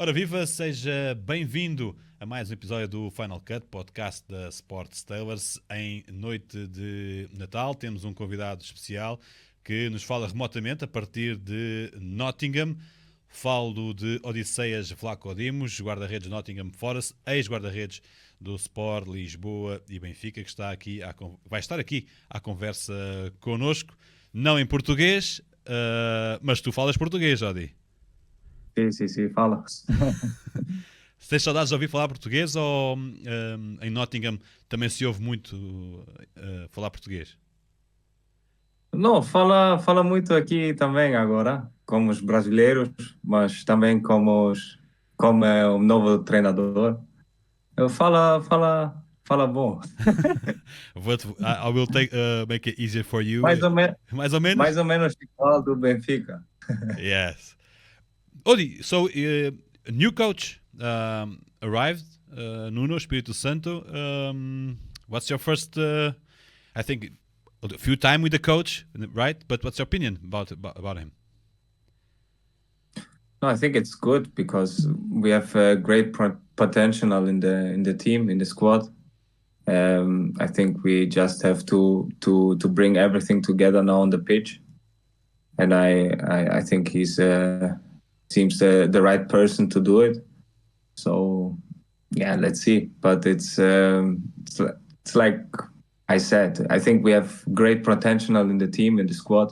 Ora viva, seja bem-vindo a mais um episódio do Final Cut, podcast da Sports Tailors. Em noite de Natal temos um convidado especial que nos fala remotamente a partir de Nottingham. Falo de Odysseas Vlachodimos, guarda-redes Nottingham Forest, ex-guarda-redes do Sport, Lisboa e Benfica, que vai estar aqui à conversa connosco, não em português, mas tu falas português, Odi. Sim, fala. Tens saudades de ouvir falar português ou em Nottingham também se ouve muito falar português? Não, fala muito aqui também agora, como os brasileiros, mas também como é o novo treinador. Fala bom. I will make it easier for you. Mais ou, me, Mais ou menos? mais ou menos igual do Benfica. Yes. Odi, so a new coach arrived, Nuno Espírito Santo. What's your first, I think, a few time with the coach, right? But what's your opinion about him? No, I think it's good because we have great potential in the team, in the squad. I think we just have to bring everything together now on the pitch, and I think he's seems the right person to do it. So yeah, let's see. But it's like I said, I think we have great potential in the team, in the squad.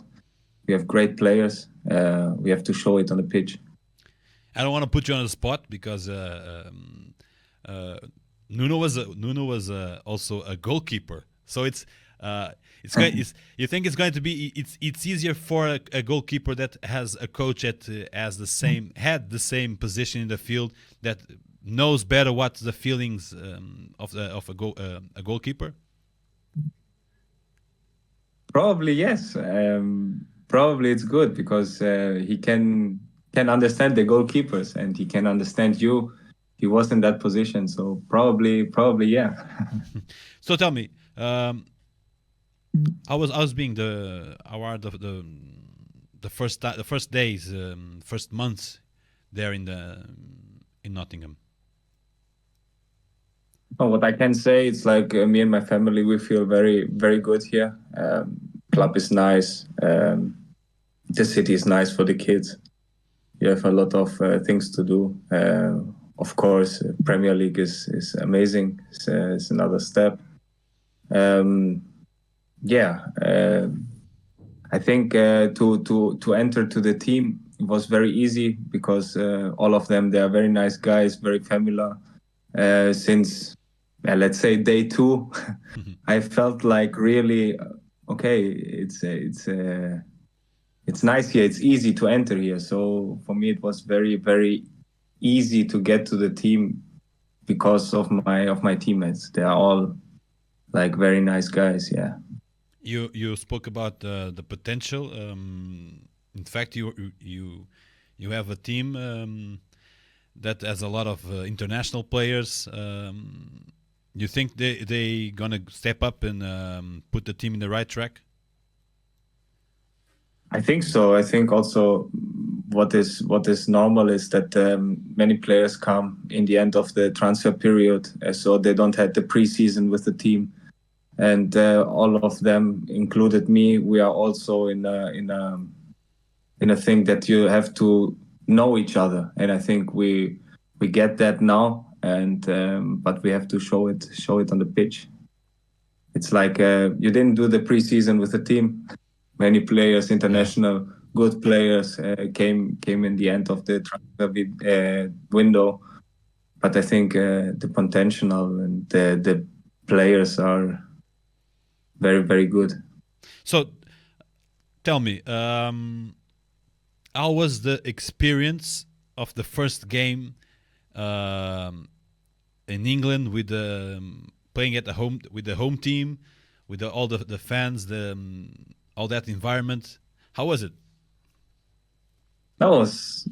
We have great players. We have to show it on the pitch. I don't want to put you on the spot because Nuno was also a goalkeeper, so you think it's going to be it's easier for a goalkeeper that has a coach that had the same position in the field, that knows better what the feelings of a goalkeeper. Probably yes. Probably it's good because he can understand the goalkeepers and he can understand you. He was in that position, so probably yeah. So tell me, how was being the first days, first months there in Nottingham? Oh, what I can say, it's like me and my family, we feel very, very good here. Club is nice. The city is nice for the kids. You have a lot of things to do. Of course, Premier League is amazing. It's another step. I think to enter to the team was very easy because all of them, they are very nice guys, very familiar. Since let's say day 2, I felt like really okay. It's nice here. It's easy to enter here. So for me, it was very, very easy to get to the team because of my teammates. They are all like very nice guys. Yeah. You spoke about the potential. In fact, you have a team that has a lot of international players. You think they gonna step up and put the team in the right track? I think so. I think also what is normal is that many players come in the end of the transfer period, so they don't have the preseason with the team, and all of them, included me, we are also in a thing that you have to know each other, and I think we get that now, and but we have to show it on the pitch. It's like you didn't do the preseason with the team. Many players, international, good players, came in the end of the transfer window. But I think the potential and the players are very, very good. So, tell me, how was the experience of the first game in England with playing at the home with the home team, with all the fans, all that environment? How was it? That was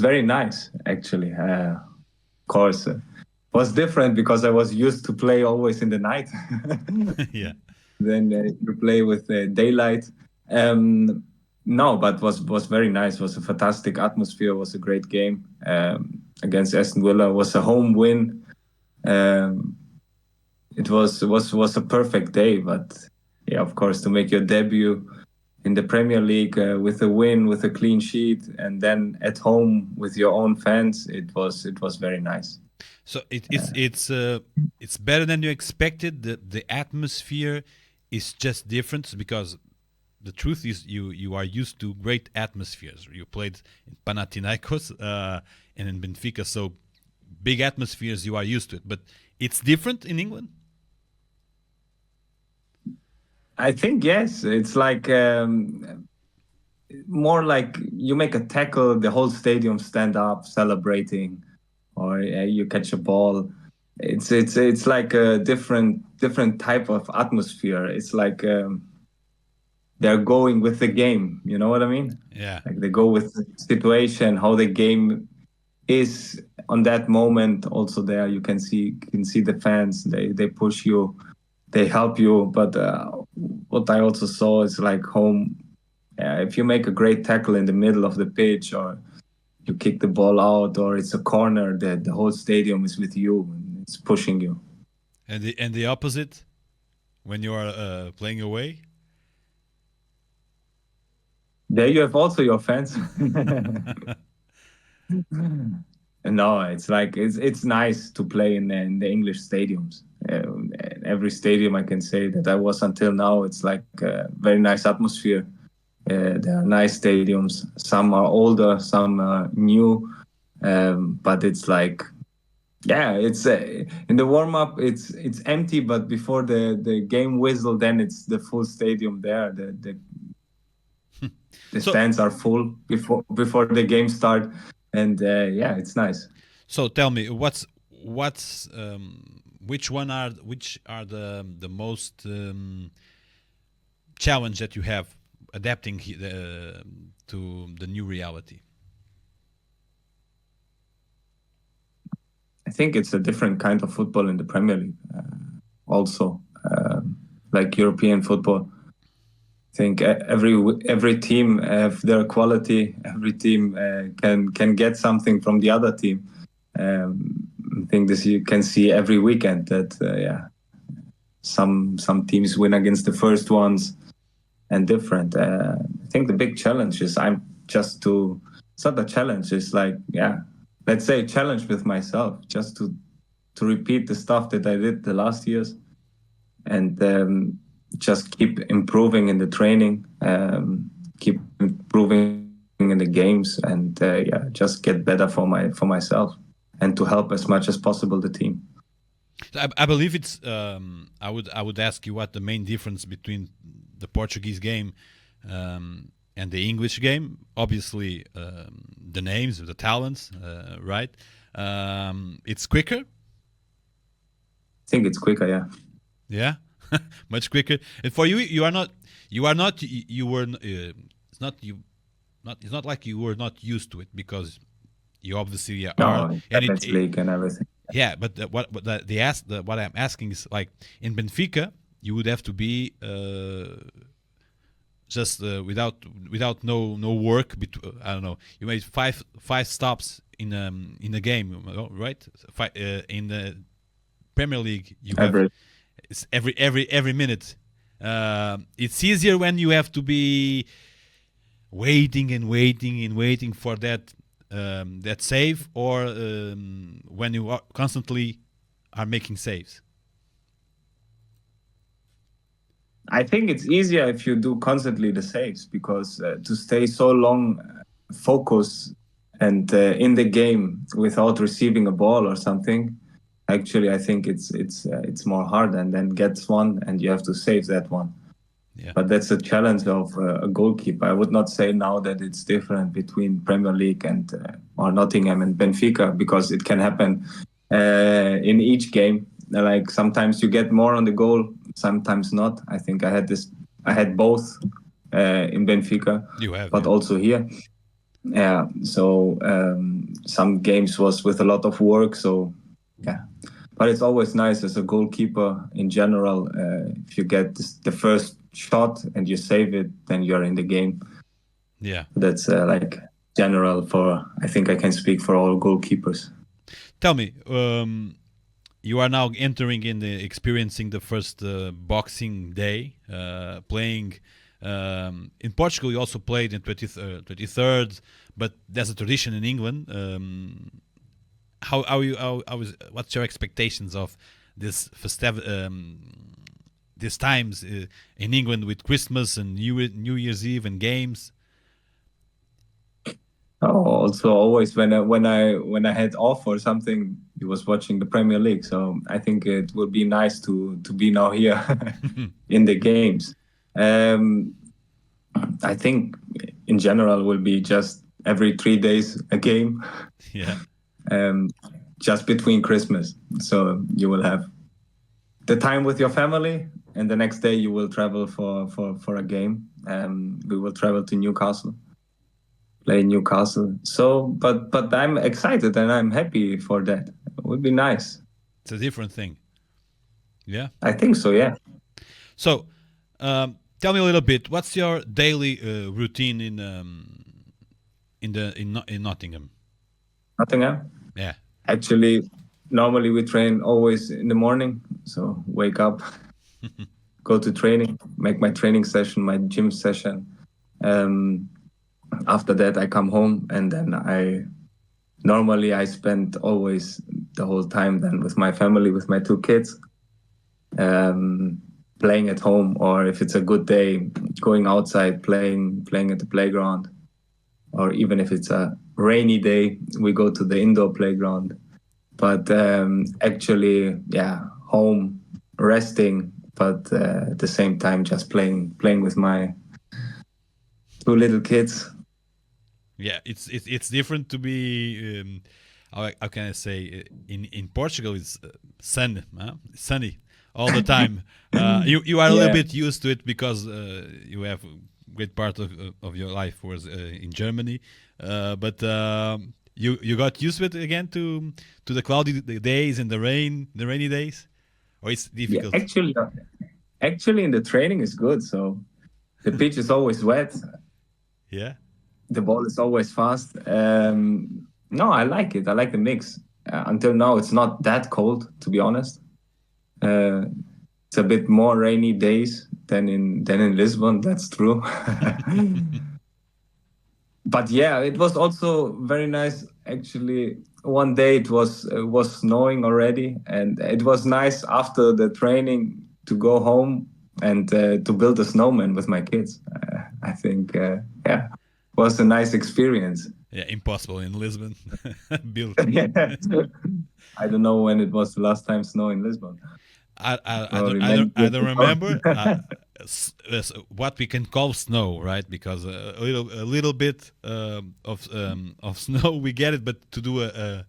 very nice, actually. Of course, it was different because I was used to play always in the night. Yeah. Then you play with daylight. No, but was very nice. It was a fantastic atmosphere. It was a great game. against Aston Villa. It was a home win. It was a perfect day, but yeah, of course, to make your debut in the Premier League with a win, with a clean sheet, and then at home with your own fans, it was very nice. So it's better than you expected. The atmosphere is just different because the truth is you are used to great atmospheres. You played in Panathinaikos and in Benfica, so big atmospheres, you are used to it. But it's different in England? I think yes. It's like more like you make a tackle, the whole stadium stand up celebrating, or you catch a ball. It's like a different type of atmosphere. It's like they're going with the game. You know what I mean? Yeah. Like they go with the situation, how the game is on that moment. Also, there you can see the fans. They push you, they help you. But what I also saw is like home. If you make a great tackle in the middle of the pitch, or you kick the ball out, or it's a corner, the whole stadium is with you. It's pushing you. And the opposite, when you are playing away. There you have also your fans. No, it's like it's nice to play in the English stadiums. Every stadium I can say that I was until now, it's like a very nice atmosphere. There are nice stadiums. Some are older, some are new, but it's like, yeah, it's in the warm up. It's empty, but before the game whistle, then it's the full stadium there. The stands are full before the game start, and yeah, it's nice. So tell me, which are the most challenge that you have adapting to the new reality? I think it's a different kind of football in the Premier League, also like European football. I think every team have their quality. Every team can get something from the other team. I think this you can see every weekend that yeah, some teams win against the first ones and different. I think the big challenge is it's not a challenge. It's like, yeah, let's say challenge with myself, just to repeat the stuff that I did the last years, and just keep improving in the training, keep improving in the games, and yeah, just get better for myself, and to help as much as possible the team. I believe it's. I would ask you what the main difference between the Portuguese game and the English game. Obviously, the names, the talents, right? It's quicker. I think it's quicker, yeah. Yeah, much quicker. And for you, you were not. It's not like you were not used to it, because you obviously are. No, Champions League and everything. Yeah, but what I'm asking is, like, in Benfica, you would have to be just without no work. I don't know. You made five stops in a game, right? In the Premier League, you have it's every minute. It's easier when you have to be waiting for that save, or when you are constantly making saves. I think it's easier if you do constantly the saves, because to stay so long focused and in the game without receiving a ball or something, actually I think it's more hard, and then gets one and you have to save that one. Yeah. But that's a challenge of a goalkeeper. I would not say now that it's different between Premier League and or Nottingham and Benfica, because it can happen in each game. Like sometimes you get more on the goal, sometimes not. I think I had both in Benfica, but also here. Yeah. So some games was with a lot of work. So yeah. But it's always nice as a goalkeeper in general. If you get the first shot and you save it, then you're in the game. Yeah. That's like general for, I think I can speak for all goalkeepers. Tell me, you are now entering in experiencing the first Boxing Day, playing in Portugal. You also played in 23rd, but there's a tradition in England. What's your expectations of this these times in England with Christmas and New Year's Eve and games? Oh, also always when I had off or something, he was watching the Premier League. So I think it would be nice to be now here in the games. I think in general will be just every 3 days a game. Yeah. Just between Christmas. So you will have the time with your family, and the next day you will travel for a game. We will travel to Newcastle, play in Newcastle. So, but I'm excited and I'm happy for that. It would be nice. It's a different thing. Yeah. I think so. Yeah. So, tell me a little bit. What's your daily routine in Nottingham? Nottingham. Yeah. Actually, normally we train always in the morning. So wake up, go to training, make my training session, my gym session. After that, I come home, and then I spend always the whole time then with my family, with my 2 kids, playing at home, or if it's a good day, going outside, playing at the playground, or even if it's a rainy day, we go to the indoor playground. But actually, home, resting, but at the same time, just playing with my 2 little kids. Yeah, it's different to be. How can I say? In Portugal, it's sunny all the time. You are a little bit used to it because you have a great part of your life was in Germany, but you got used to it again to the cloudy days and the rainy days, or it's difficult. Yeah, actually, in the training is good. So the pitch is always wet. Yeah. The ball is always fast. No, I like it. I like the mix. Until now, it's not that cold, to be honest. It's a bit more rainy days than in Lisbon. That's true. But yeah, it was also very nice. Actually, one day it was snowing already, and it was nice after the training to go home and to build a snowman with my kids. I think, was a nice experience. Yeah, impossible in Lisbon. Build. Yeah. I don't know when it was the last time snow in Lisbon. I don't remember what we can call snow, right? Because a little bit of snow we get it, but to do a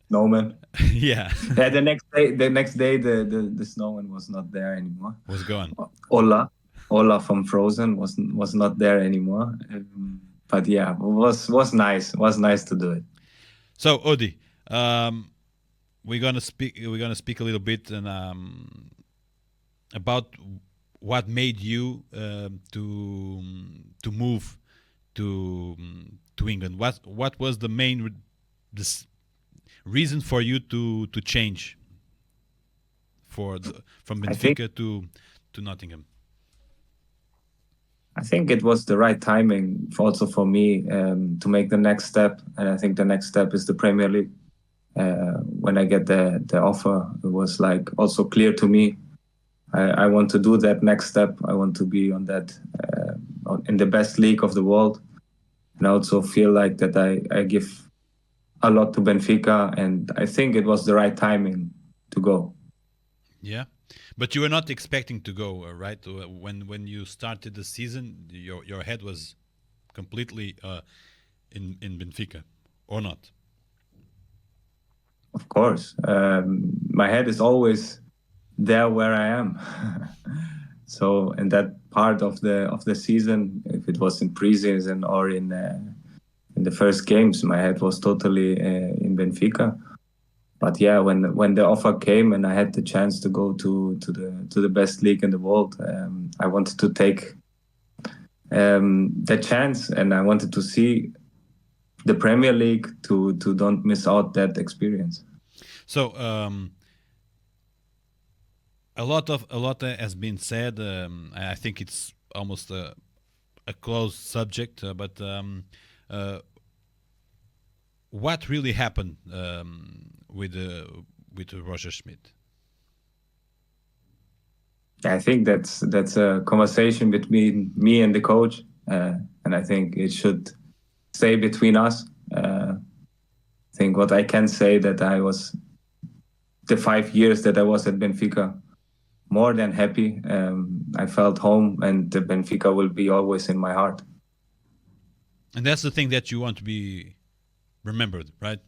snowman. Yeah. Yeah. The next day, the snowman was not there anymore. Was gone. Ola from Frozen was not there anymore. But yeah, it was nice. It was nice to do it. So Odi, we're gonna speak a little bit and about what made you to move to England. What was the main reason for you to change from Benfica to Nottingham? I think it was the right timing also for me to make the next step, and I think the next step is the Premier League. When I get the offer, it was like also clear to me. I want to do that next step. I want to be on that in the best league of the world, and I also feel like that I give a lot to Benfica, and I think it was the right timing to go. Yeah. But you were not expecting to go, right? When you started the season, your head was completely in Benfica, or not? Of course, my head is always there where I am. So in that part of the season, if it was in preseason or in the first games, my head was totally in Benfica. But yeah, when the offer came and I had the chance to go to the best league in the world, I wanted to take that chance, and I wanted to see the Premier League to don't miss out that experience. So a lot has been said. I think it's almost a closed subject, but what really happened with Roger Schmidt? I think that's a conversation between me and the coach, and I think it should stay between us. I think what I can say that I was the 5 years that I was at Benfica more than happy. I felt home, and the Benfica will be always in my heart. And that's the thing that you want to be remembered, right?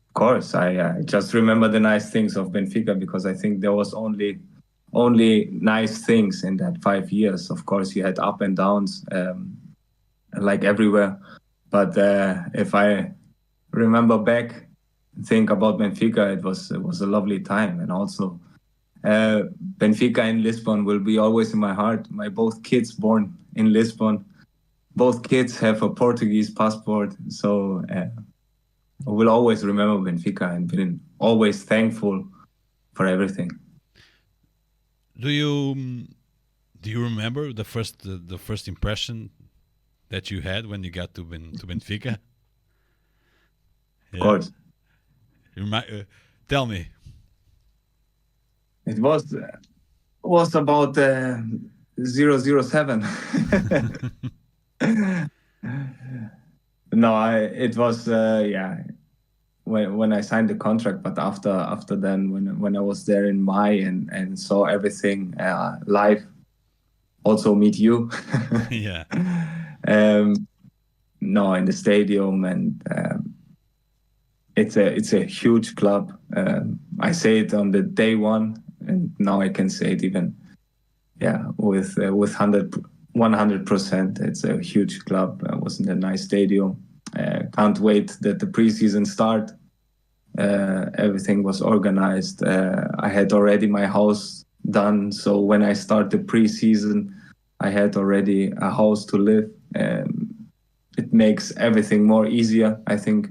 Of course, I just remember the nice things of Benfica, because I think there was only nice things in that 5 years. Of course, you had up and downs, like everywhere. But if I remember back, think about Benfica, it was a lovely time. And also, Benfica in Lisbon will be always in my heart. My both kids born in Lisbon, both kids have a Portuguese passport, so I will always remember Benfica and been always thankful for everything. Do you remember the first impression that you had when you got to Benfica? Of course. Tell me. It was about 007. No, it was when I signed the contract, but after then, when I was there in May and saw everything live, also meet you. Yeah. No, in the stadium, and it's a huge club. I say it on the day one, and now I can say it even, with 100%. It's a huge club. I was in a nice stadium. Can't wait that the preseason start. Everything was organized. I had already my house done, so when I start the preseason, I had already a house to live. It makes everything more easier, I think.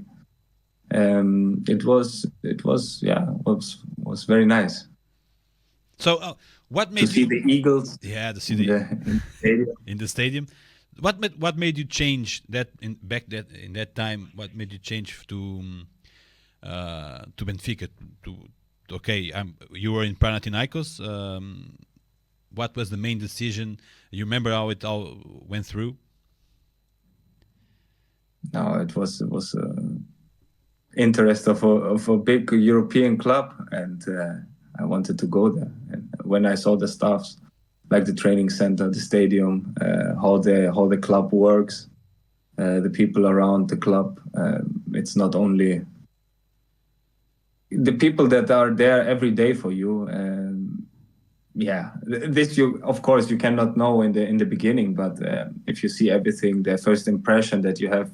It was very nice. So what made to see the Eagles? Yeah, to see in the stadium. What made you change that in that time? What made you change to Benfica? You were in Panathinaikos. What was the main decision? You remember how it all went through? No, it was interest of a big European club, and I wanted to go there. And when I saw the stuff, like the training center, the stadium, how the club works, the people around the club, it's not only the people that are there every day for you. This of course you cannot know in the beginning, but if you see everything, the first impression that you have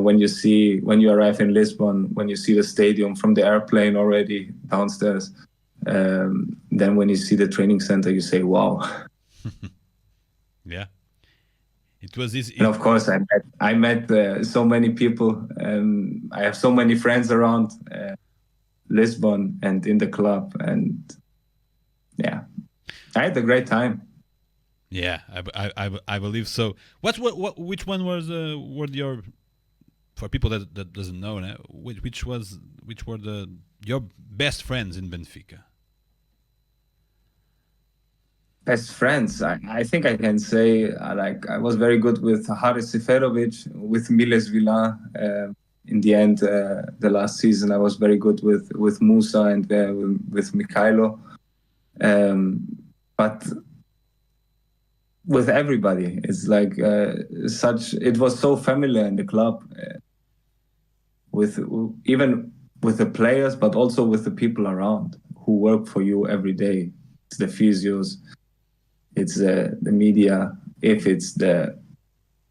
when you arrive in Lisbon, when you see the stadium from the airplane already downstairs, then when you see the training center, you say, "Wow!" Yeah, it was easy. And of course, I met so many people. I have so many friends around Lisbon and in the club, and I had a great time. Yeah, I believe so. Which one were your, for people that doesn't know now, which were your best friends in Benfica? Best friends, I think I can say I was very good with Haris Seferovic, with Miles Villain. In the end, the last season, I was very good with Musa and with Mikhailo. But with everybody, it's like it was so familiar in the club, even with the players, but also with the people around who work for you every day. It's the physios, it's the media, if it's the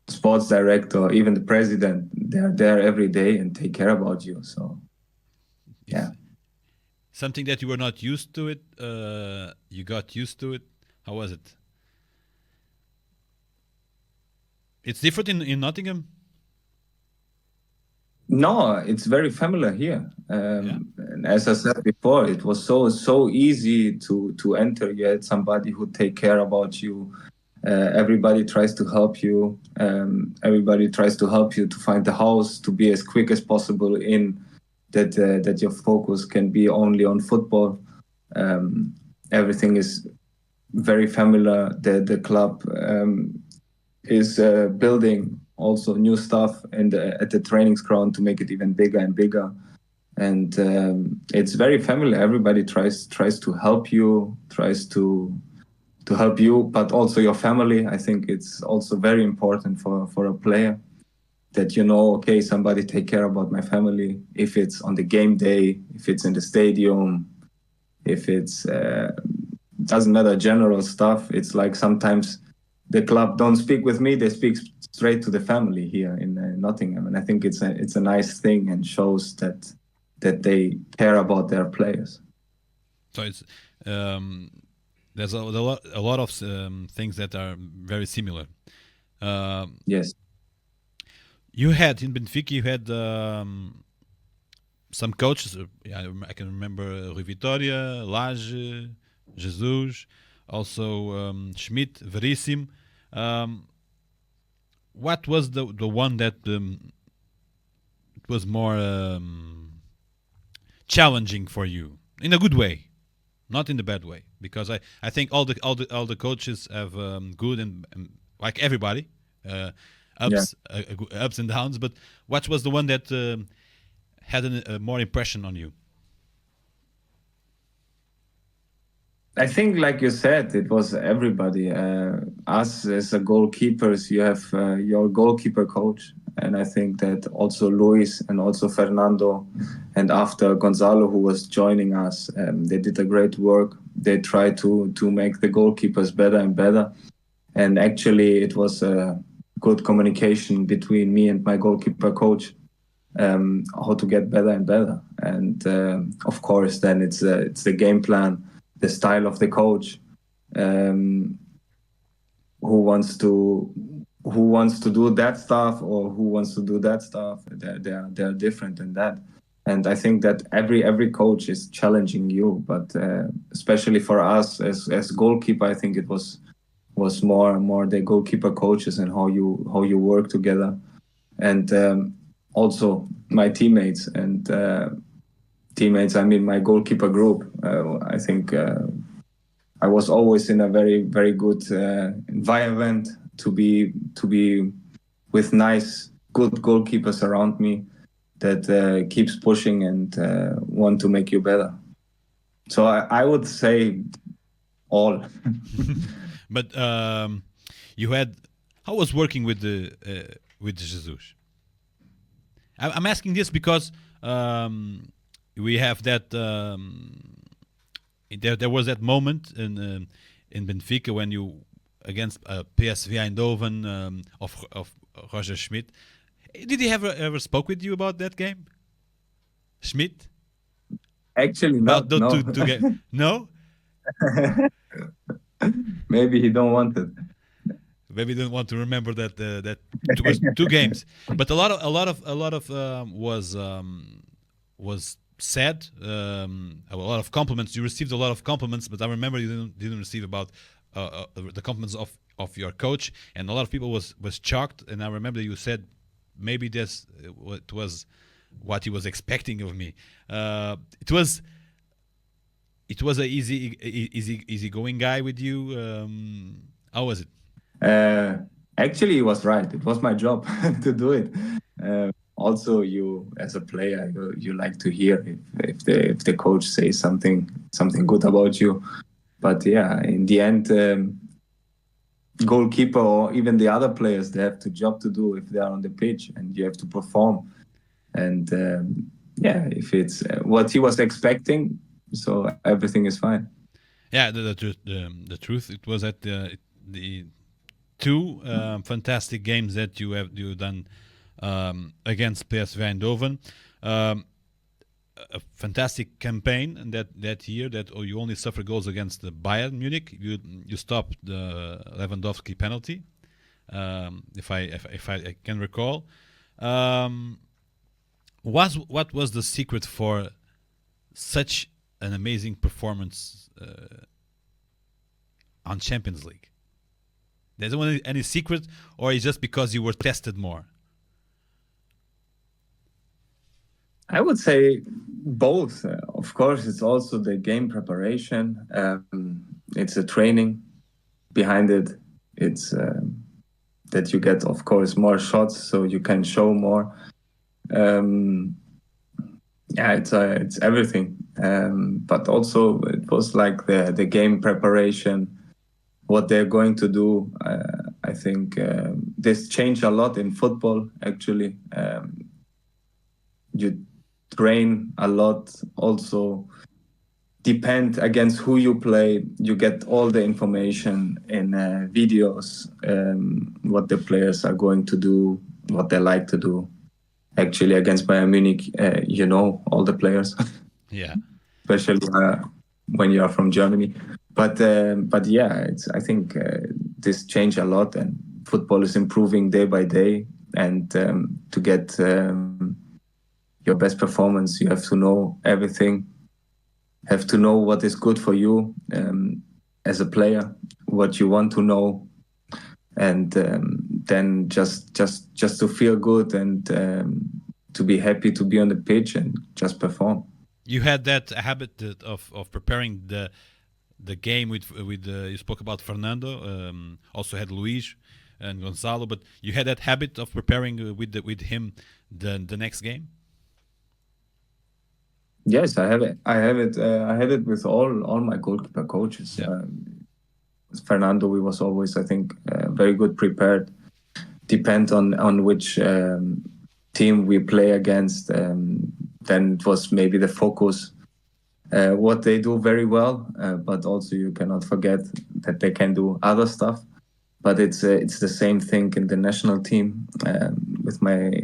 sports director, even the president, they're there every day and take care about you. So, yeah. Something that you were not used to it, you got used to it. How was it? It's different in Nottingham? No, it's very familiar here. And as I said before, it was so easy to enter. You had somebody who take care about you. Everybody tries to help you. Everybody tries to help you to find the house, to be as quick as possible in that your focus can be only on football. Everything is very familiar. The club is building also new stuff at the training ground to make it even bigger and bigger. And it's very familiar. Everybody tries to help you, tries to help you, but also your family. I think it's also very important for a player that okay, somebody take care about my family. If it's on the game day, if it's in the stadium, if it's doesn't matter, general stuff. It's like sometimes the club don't speak with me; they speak straight to the family here in Nottingham, and I think it's a nice thing and shows that they care about their players. So it's there's a lot of things that are very similar. Yes. You had in Benfica, you had some coaches. I can remember Rui Vitória, Lage, Jesus, also Schmidt, Veríssimo. What was the one that it was more challenging for you in a good way, not in the bad way? Because I think all the coaches have good and like everybody ups and downs. But what was the one that had a more impression on you? I think, like you said, it was everybody. Us as a goalkeepers, you have your goalkeeper coach, and I think that also Luis and also Fernando, and after Gonzalo, who was joining us, they did a great work. They tried to make the goalkeepers better and better, and actually, it was a good communication between me and my goalkeeper coach, how to get better and better. And of course, then it's the game plan, the style of the coach, who wants to do that stuff or who wants to do that stuff. They're different in that. And I think that every coach is challenging you, but especially for us as goalkeeper, I think it was more the goalkeeper coaches and how you work together, and also my teammates and I mean my goalkeeper group. I think I was always in a very very good environment to be with nice good goalkeepers around me that keeps pushing and want to make you better. So I would say all. But you had, how was working with Jesus? I'm asking this because we have that. There was that moment in Benfica when you against PSV Eindhoven of Roger Schmidt. Did he ever spoke with you about that game, Schmidt? Actually, about no. Two games? No. Maybe he don't want it. Maybe don't want to remember that it was 2 games, but a lot of was said. A lot of compliments. You received a lot of compliments, but I remember you didn't receive about the compliments of your coach, and a lot of people was shocked. And I remember you said maybe this was what he was expecting of me. It was a easy going guy with you. How was it? Actually, he was right. It was my job to do it. Also, you as a player, you like to hear if the coach says something good about you. But yeah, in the end, goalkeeper or even the other players, they have the job to do if they are on the pitch, and you have to perform. And if it's what he was expecting, so everything is fine. Yeah, the truth, it was at the 2 fantastic games that you done against PSV Eindhoven. A fantastic campaign that year. That you only suffered goals against the Bayern Munich. You stopped the Lewandowski penalty, if I can recall. what was the secret for such an amazing performance on Champions League? There's any secret, or is just because you were tested more? I would say both. Of course, it's also the game preparation. It's a training behind it. It's that you get, of course, more shots, so you can show more. It's everything. But also, it was like the game preparation, what they're going to do. I think this changed a lot in football. Actually, you train a lot. Also, depend against who you play. You get all the information in videos, what the players are going to do, what they like to do. Actually, against Bayern Munich, you know all the players. Yeah, especially when you are from Germany. But yeah, I think this changed a lot, and football is improving day by day. And to get your best performance, you have to know everything. Have to know what is good for you as a player, what you want to know, and then just to feel good and to be happy to be on the pitch and just perform. you had that habit of preparing the game with you spoke about Fernando, also had Luis and Gonzalo, but you had that habit of preparing with him the next game. Yes, I have it. I had it with all my goalkeeper coaches. Yeah. Fernando, we was always, I think, very good prepared. Depend on which team we play against. Then it was maybe the focus. What they do very well, but also you cannot forget that they can do other stuff. But it's the same thing in the national team with my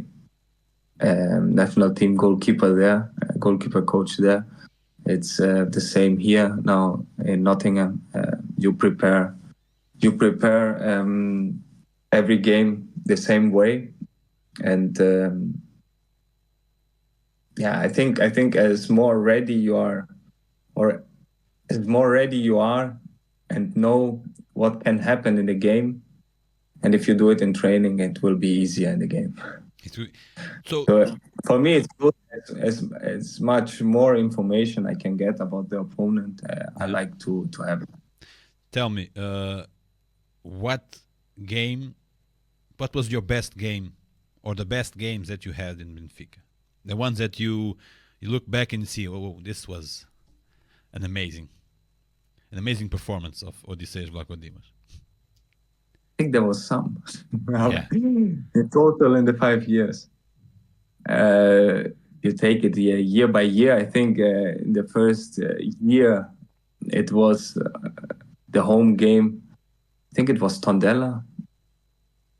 national team goalkeeper coach there. It's the same here now in Nottingham. You prepare every game the same way, and I think as more ready you are, or as more ready you are, and know what can happen in the game, and if you do it in training, it will be easier in the game. So for me, it's good as much more information I can get about the opponent. I like to have it. Tell me, what was your best game, or the best games that you had in Benfica? The ones that you look back and see, oh, this was an amazing performance of Odysseas Vlachodimos. I think there was some. Yeah. In total in the 5 years. You take it year by year. I think in the first year, it was the home game. I think it was Tondela,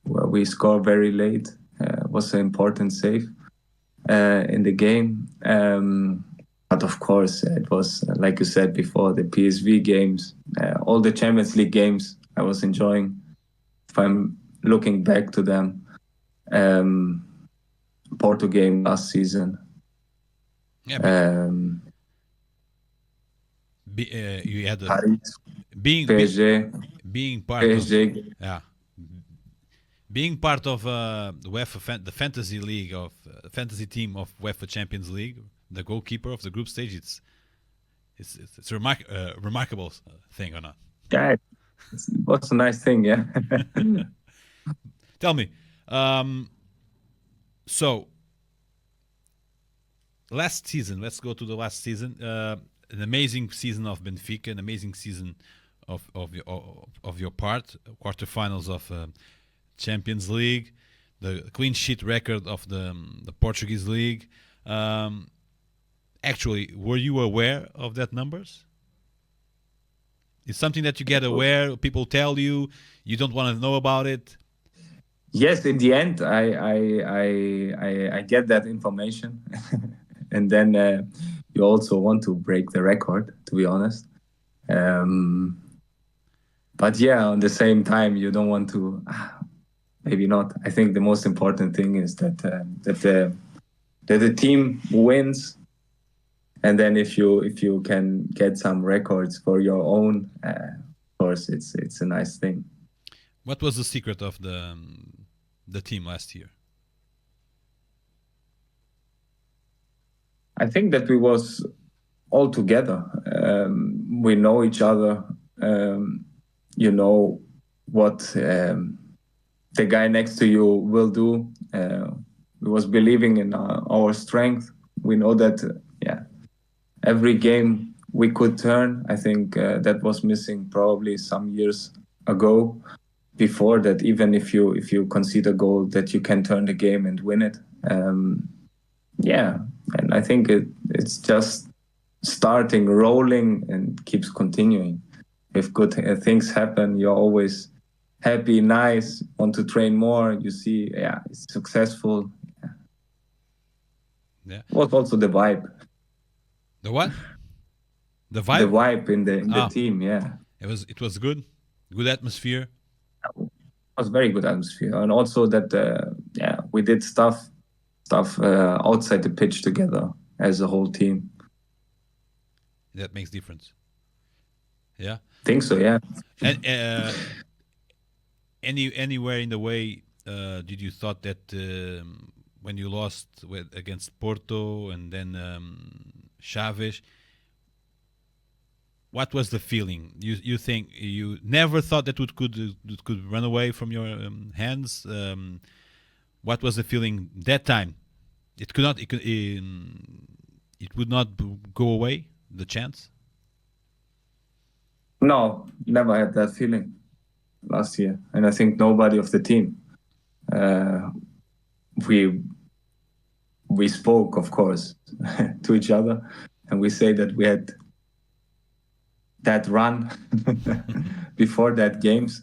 where we scored very late. Was an important save in the game. But of course, it was, like you said before, the PSV games, all the Champions League games I was enjoying. If I'm looking back to them, Porto game last season. Yeah, you had Paris, being part PSG. Being part of UEFA, the fantasy league of fantasy team of UEFA Champions League, the goalkeeper of the group stage. It's a remarkable thing, or not? Yeah, it was a nice thing. Yeah. Tell me, so last season. Let's go to the last season. An amazing season of Benfica, an amazing season of your part. Quarterfinals of Champions League, the clean sheet record of the Portuguese league. Actually, were you aware of that numbers? It's something that you get aware. People tell you, you don't want to know about it. Yes, in the end, I get that information, and then you also want to break the record. To be honest, but yeah, on the same time, you don't want to. Maybe not. I think the most important thing is that the team wins, and then if you can get some records for your own, of course, it's a nice thing. What was the secret of the team last year? I think that we was all together. We know each other. You know what the guy next to you will do. We was believing in our strength. We know that, every game we could turn. I think that was missing probably some years ago. Before that, even if you concede a goal, that you can turn the game and win it. And I think it's just starting, rolling, and keeps continuing. If good things happen, you're always happy, nice, want to train more. You see, it's successful. Yeah. Was also the vibe. The what? The vibe. The vibe in the team. Yeah. It was good. Good atmosphere. It was very good atmosphere, and also that we did stuff outside the pitch together as a whole team. That makes difference. Yeah. Think so, yeah. And anywhere in the way did you thought that when you lost against Porto and then Chaves, what was the feeling? You think you never thought that it could run away from your hands? What was the feeling that time? It would not go away, the chance? No, never had that feeling last year, and I think nobody of the team. We spoke, of course, to each other, and we say that we had that run before that games,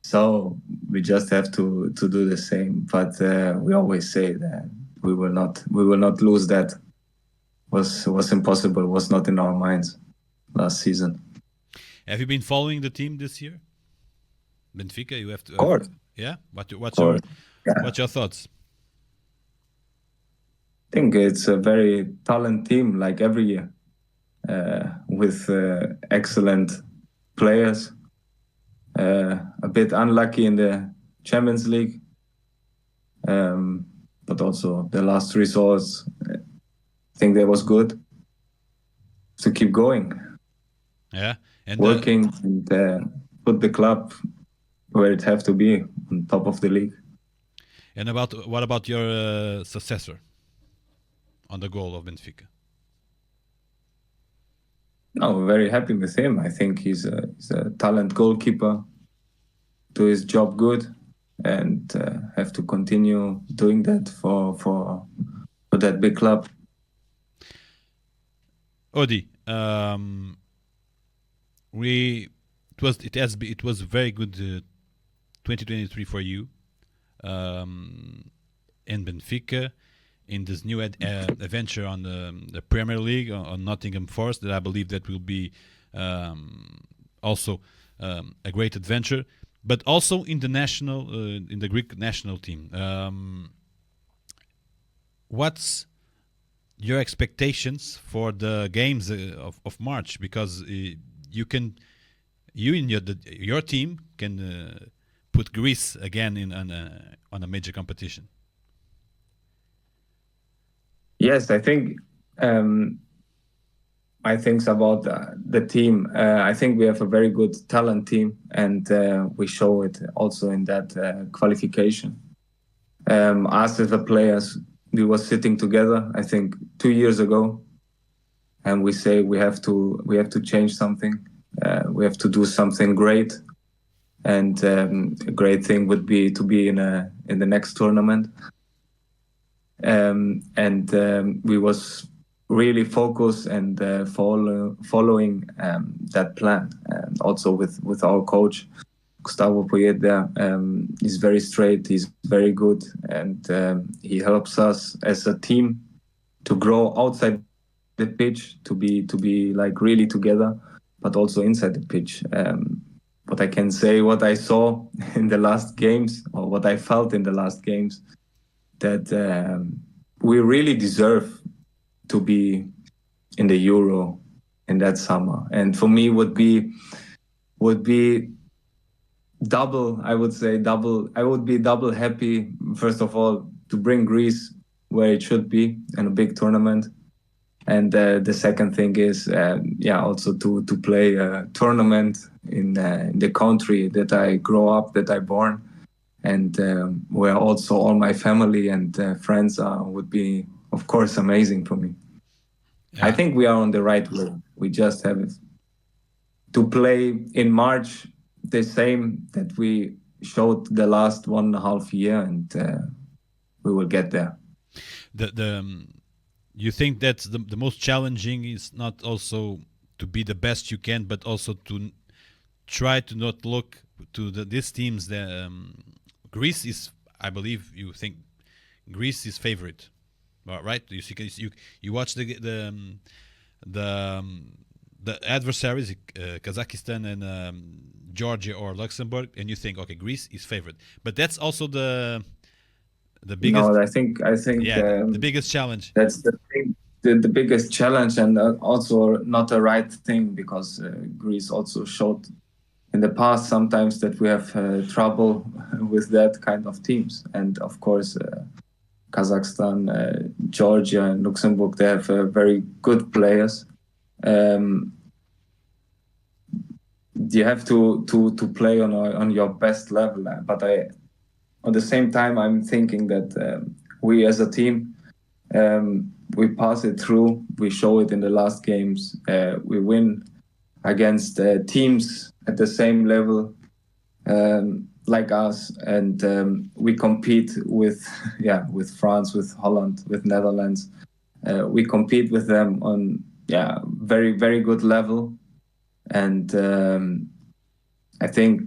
so we just have to do the same. But we always say that we will not lose that. Was impossible. Was not in our minds last season. Have you been following the team this year? Benfica, you have to. Of course. Yeah. What's your thoughts? I think it's a very talented team, like every year, with excellent players. A bit unlucky in the Champions League, but also the last results. I think that was good. To keep going. Yeah, and working and put the club where it have to be, on top of the league. And what about your successor on the goal of Benfica? No, we're very happy with him. I think he's a talent goalkeeper, do his job good, and have to continue doing that for that big club. Odi, it was very good 2023 for you in Benfica, in this new adventure on the Premier League on Nottingham Forest, that I believe that will be also a great adventure, but also in the Greek national team. What's your expectations for the games of March? Because you and your team can put Greece again on a major competition. Yes, I think about the team. I think we have a very good talent team, and we show it also in that qualification. Us as the players, we were sitting together, I think 2 years ago, and we say we have to change something. We have to do something great, and a great thing would be to be in the next tournament. We was really focused and following that plan, and also with our coach Gustavo Poyet. He's very straight, he's very good, and he helps us as a team to grow outside the pitch, to be like really together, but also inside the pitch. What I can say, what I saw in the last games, or what I felt in the last games, that we really deserve to be in the Euro in that summer. And for me would be double, I would say double. I would be double happy, first of all, to bring Greece where it should be in a big tournament. And the second thing is, also to play a tournament in the country that I grow up, that I born, and where also all my family and friends are, would be, of course, amazing for me. Yeah. I think we are on the right way. We just have to play in March the same that we showed the last 1.5 year, and we will get there. You think that's the most challenging is not also to be the best you can, but also to try to not look to these teams. Greece is, I believe, you think Greece is favorite, right? You watch the adversaries, Kazakhstan and Georgia or Luxembourg, and you think, okay, Greece is favorite, but that's also the biggest. No, I think the biggest challenge. That's the thing, the biggest challenge, and also not a right thing, because Greece also showed in the past sometimes that we have trouble with that kind of teams. And of course, Kazakhstan, Georgia, and Luxembourg, they have very good players. You have to play on your best level, but at the same time, I'm thinking that we as a team, we pass it through. We show it in the last games. We win against teams at the same level like us, and we compete with France, with Holland, with Netherlands. We compete with them on very, very good level, and I think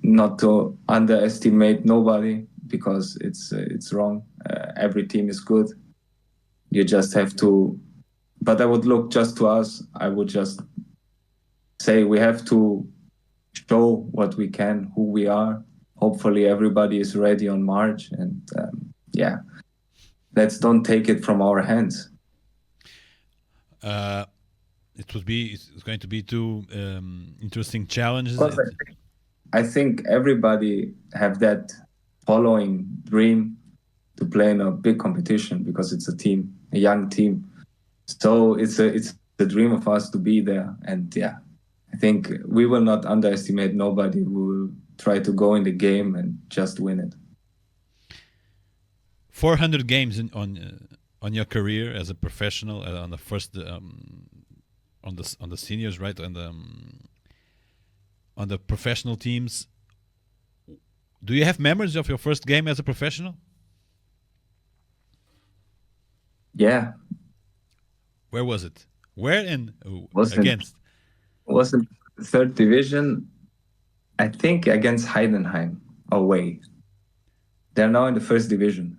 not to underestimate nobody, because it's wrong. Every team is good. You just have to. But I would look just to us. I would just say we have to show what we can, who we are. Hopefully everybody is ready on March, and let's don't take it from our hands. It's going to be two interesting challenges. I think everybody have that following dream to play in a big competition, because it's a team, a young team. So it's the dream of us to be there, and I think we will not underestimate nobody. We will try to go in the game and just win it. 400 games on your career as a professional, on the first on the seniors, right? On the professional teams. Do you have memories of your first game as a professional? Yeah. Where was it? Where and against? Was in third division, I think, against Heidenheim away. They're now in the first division.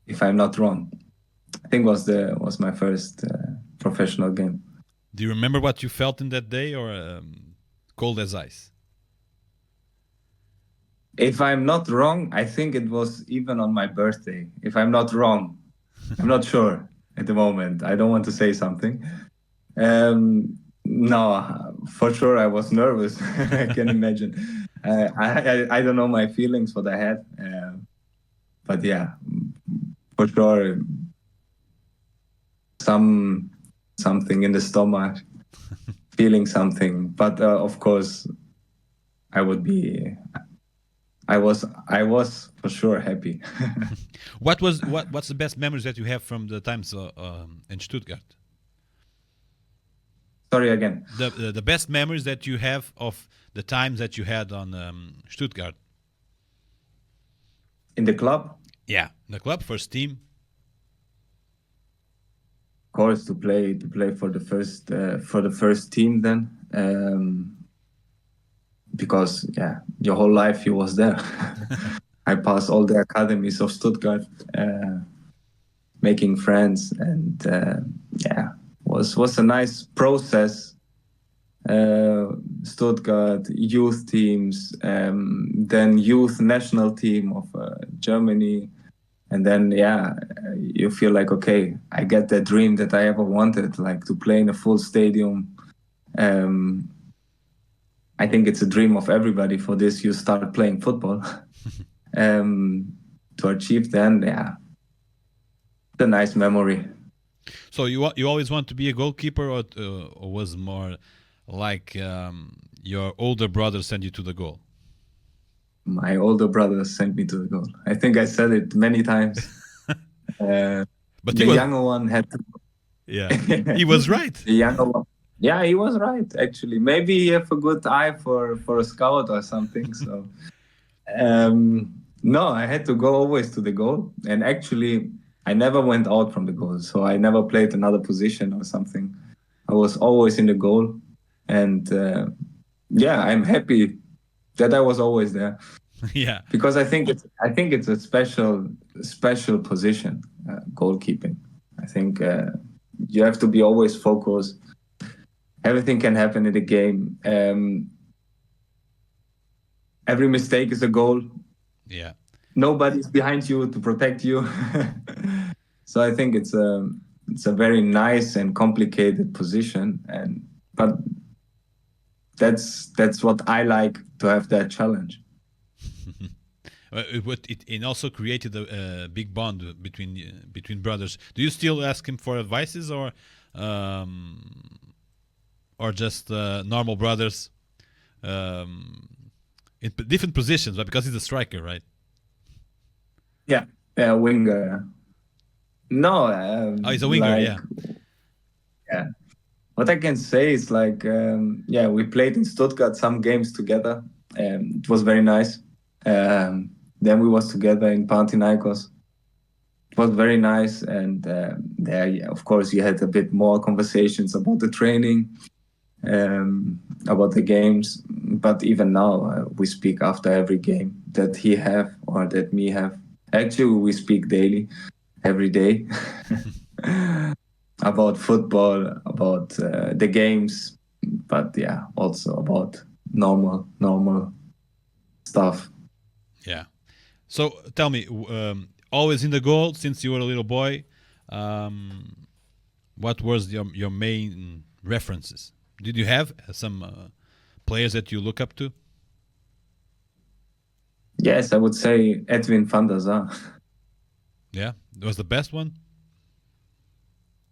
If I'm not wrong, I think was my first professional game. Do you remember what you felt in that day, or cold as ice? If I'm not wrong, I think it was even on my birthday. If I'm not wrong, I'm not sure at the moment. I don't want to say something. No, for sure I was nervous. I can imagine. I don't know my feelings, what I had. But for sure, something in the stomach, feeling something. But of course, I was for sure happy. What's the best memories that you have from the times in Stuttgart? Sorry again. The best memories that you have of the times that you had on Stuttgart. In the club? Yeah, the club, first team. Of course, to play for the first team then, because your whole life you was there. I passed all the academies of Stuttgart, making friends, and was a nice process. Stuttgart youth teams, then youth national team of Germany, And then, you feel like, okay, I get that dream that I ever wanted, like to play in a full stadium. I think it's a dream of everybody. For this, you start playing football. To achieve then, it's a nice memory. So you always want to be a goalkeeper, or was more like your older brother sent you to the goal? My older brother sent me to the goal. I think I said it many times. But the younger one had to. Yeah, he was right. The younger one. Yeah, he was right, actually. Maybe he have a good eye for a scout or something. So, no, I had to go always to the goal. And actually, I never went out from the goal. So I never played another position or something. I was always in the goal. And I'm happy that I was always there. Yeah, because I think it's a special position, goalkeeping. I think you have to be always focused. Everything can happen in the game. Every mistake is a goal. Yeah. Nobody's behind you to protect you. So I think it's a very nice and complicated position, but that's what I like, to have that challenge. It also created a big bond between brothers. Do you still ask him for advices, or just normal brothers in different positions? But because he's a striker, right? Yeah, winger. No, he's a winger. like, yeah. What I can say is like, we played in Stuttgart some games together. It was very nice. Then we was together in Panathinaikos. It was very nice, and there, of course, you had a bit more conversations about the training, about the games. But even now, we speak after every game that he have or that me have. Actually, we speak daily, every day, about football, about the games, but also about normal stuff. Yeah. So tell me, always in the goal since you were a little boy. What was your main references? Did you have some players that you look up to? Yes, I would say Edwin van der Sar. Yeah, it was the best one.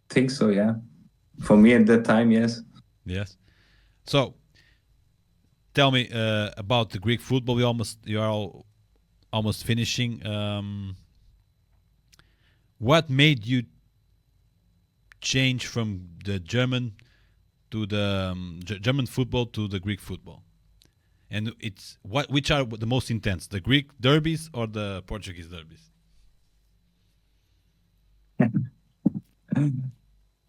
I think so. Yeah, for me at that time, yes. Yes. So tell me about the Greek football. You are almost finishing. What made you change from the German to the German football to the Greek football? And which are the most intense, the Greek derbies or the Portuguese derbies?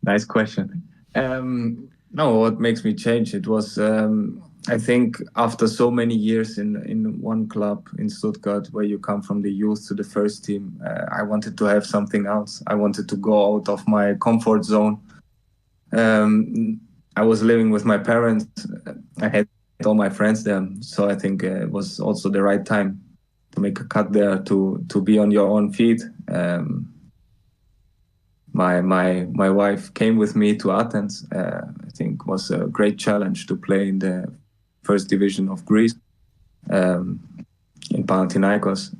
Nice question. No, what makes me change? It was, I think, after so many years in one club in Stuttgart, where you come from the youth to the first team, I wanted to have something else. I wanted to go out of my comfort zone. I was living with my parents. I had all my friends there, so I think it was also the right time to make a cut there, to be on your own feet. My wife came with me to Athens. I think was a great challenge to play in the first division of Greece, in Panathinaikos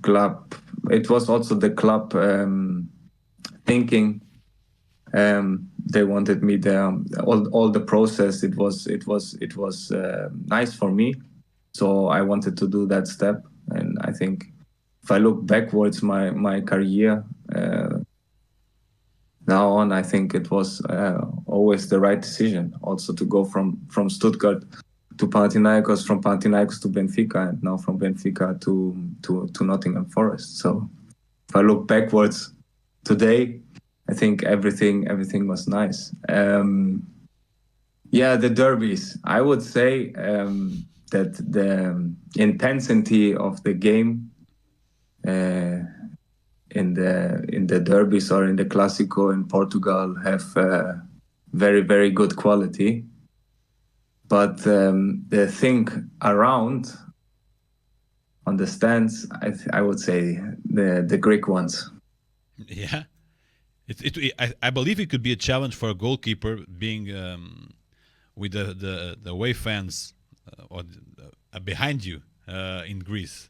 club. It was also the club thinking. They wanted me there. All the process. It was nice for me. So I wanted to do that step. And I think if I look backwards, my career now on, I think it was always the right decision. Also to go from Stuttgart to Panathinaikos, from Panathinaikos to Benfica, and now from Benfica to Nottingham Forest. So if I look backwards today, I think everything was nice. The derbies. I would say that the intensity of the game in the derbies or in the Clásico in Portugal have very, very good quality. But the thing around on the stands, I would say the Greek ones. Yeah. I believe it could be a challenge for a goalkeeper being with the away fans behind you in Greece.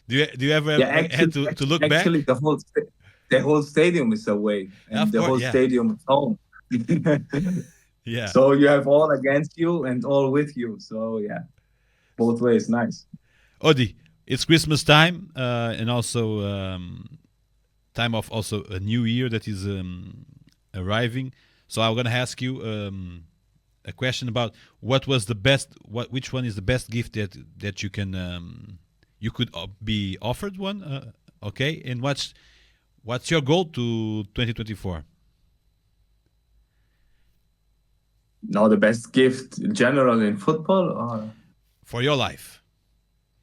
do you ever had to look back? Actually, the whole stadium is away, and the whole stadium is home. Yeah. So you have all against you and all with you. So yeah, both ways, nice. Odi, it's Christmas time, and also time of also a new year that is arriving. So I'm gonna ask you a question about which one is the best gift that you can you could be offered one. Okay, and what's your goal to 2024? No, the best gift in general in football, or for your life,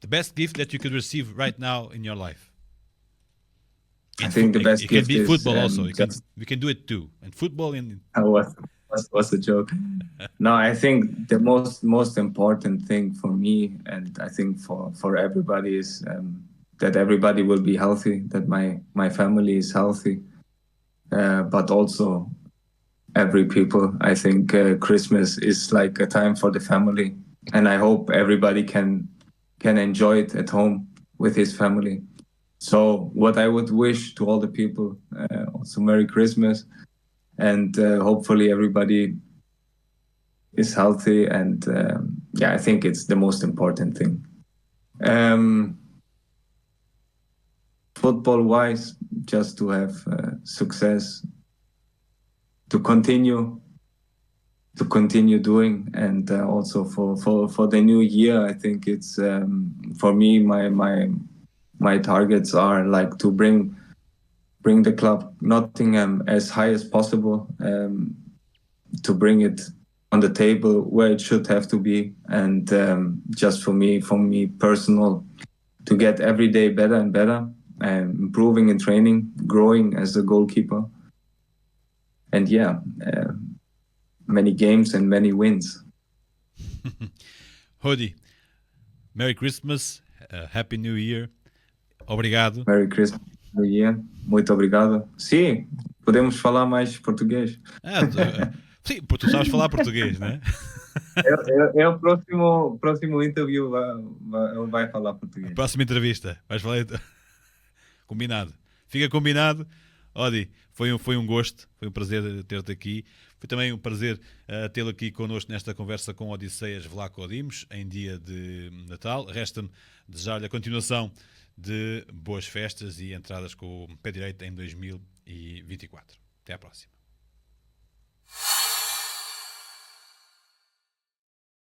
the best gift that you could receive right now in your life. I think the best gift can be is football also. We can do it too, and football in. What's the joke? No, I think the most important thing for me, and I think for everybody, is that everybody will be healthy, that my family is healthy, but also every people. I think Christmas is like a time for the family, and I hope everybody can enjoy it at home with his family. So what I would wish to all the people, also Merry Christmas, and hopefully everybody is healthy, and I think it's the most important thing. Football-wise, just to have success, to continue doing, and also for the new year, I think it's for me my targets are like to bring the club Nottingham as high as possible, to bring it on the table where it should have to be, and just for me personal, to get every day better and better, improving in training, growing as a goalkeeper, and many games and many wins. Hodi, Merry Christmas, Happy New Year, obrigado. Merry Christmas, New Year, muito obrigado. Sim, podemos falar mais português. Sim, porque tu sabes falar português, né? É o próximo interview, ele vai falar português. A próxima entrevista, vais falar. Combinado. Fica combinado. Odi, foi um gosto, foi um prazer ter-te aqui. Foi também um prazer tê-lo aqui connosco nesta conversa com Odysseas Vlachodimos em dia de Natal. Resta-me desejar-lhe a continuação de boas festas e entradas com o pé direito em 2024. Até à próxima.